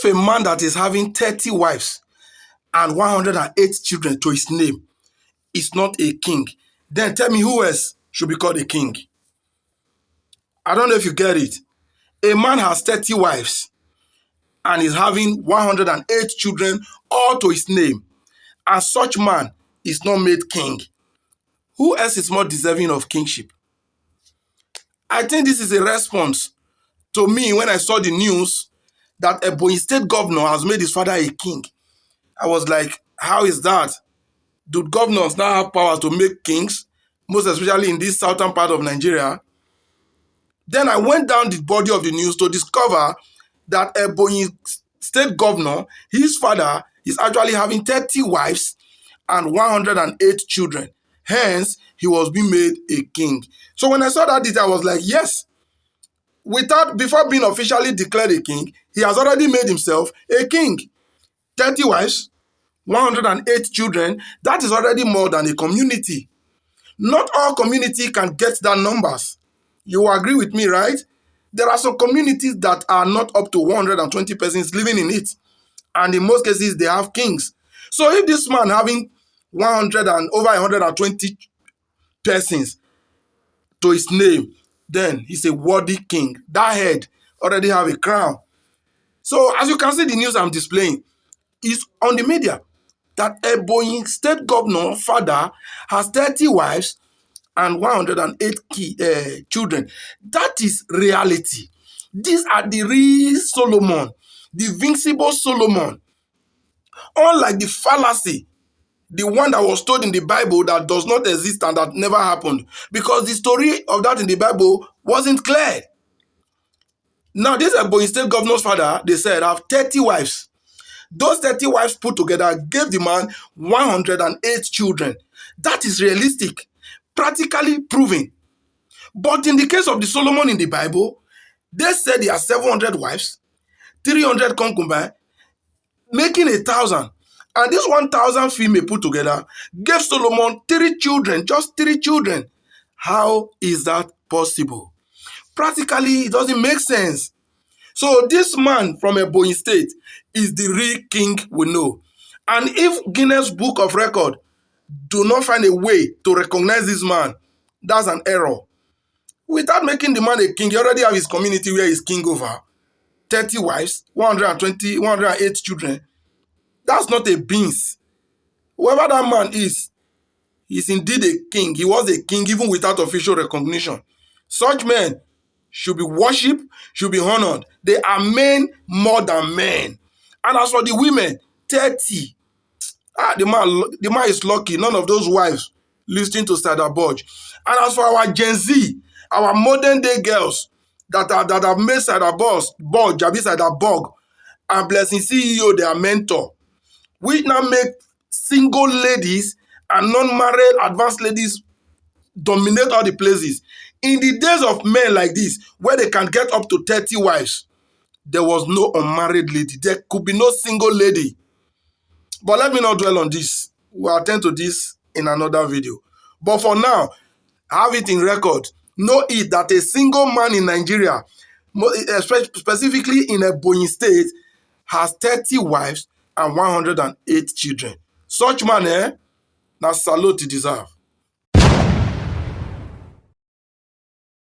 If a man that is having 30 wives and 108 children to his name is not a king, then tell me who else should be called a king? I don't know if you get it. A man has 30 wives and is having 108 children all to his name, and such man is not made king. Who else is more deserving of kingship? I think this is a response to me when I saw the news that Ebonyi State governor has made his father a king. I was like, how is that? Do governors now have power to make kings, most especially in this southern part of Nigeria? Then I went down the body of the news to discover that Ebonyi State governor, his father, is actually having 30 wives and 108 children. Hence, he was being made a king. So when I saw that detail, I was like, yes, before being officially declared a king, he has already made himself a king. 30 wives, 108 children, that is already more than a community. Not all community can get that numbers. You agree with me, right? There are some communities that are not up to 120 persons living in it. And in most cases, they have kings. So if this man having 100 and over 120 persons to his name, then he's a worthy king. That head already have a crown. So as you can see, the news I'm displaying is on the media that Ebonyi State governor father has 30 wives and 108 children. That is reality. These are the real Solomon, the invincible Solomon. Unlike the fallacy, the one that was told in the Bible that does not exist and that never happened, because the story of that in the Bible wasn't clear. Now, this Ebonyi State governor's father, they said, have 30 wives. Those 30 wives put together gave the man 108 children. That is realistic, practically proven. But in the case of the Solomon in the Bible, they said he has 700 wives, 300 concubines, making 1,000. And this 1,000 female put together gave Solomon 3 children, just 3 children. How is that possible? Practically, it doesn't make sense. So this man from Ebonyi State is the real king we know. And if Guinness Book of Record do not find a way to recognize this man, that's an error. Without making the man a king, he already have his community where he's king over. 30 wives, 108 children. That's not a beans. Whoever that man is, he's indeed a king. He was a king even without official recognition. Such men should be worshipped, should be honored. They are men more than men. And as for the women, 30. The man is lucky. None of those wives listening to Sada Budge. And as for our Gen Z, our modern day girls that have made Sada Budge, Jabi Sada Bog, and Blessing CEO their mentor, we now make single ladies and non-married advanced ladies dominate all the places. In the days of men like this, where they can get up to 30 wives, there was no unmarried lady. There could be no single lady. But let me not dwell on this. We'll attend to this in another video. But for now, have it in record. Know it that a single man in Nigeria, specifically in Ebonyi State, has 30 wives and 108 children. Such man, now salute he deserve.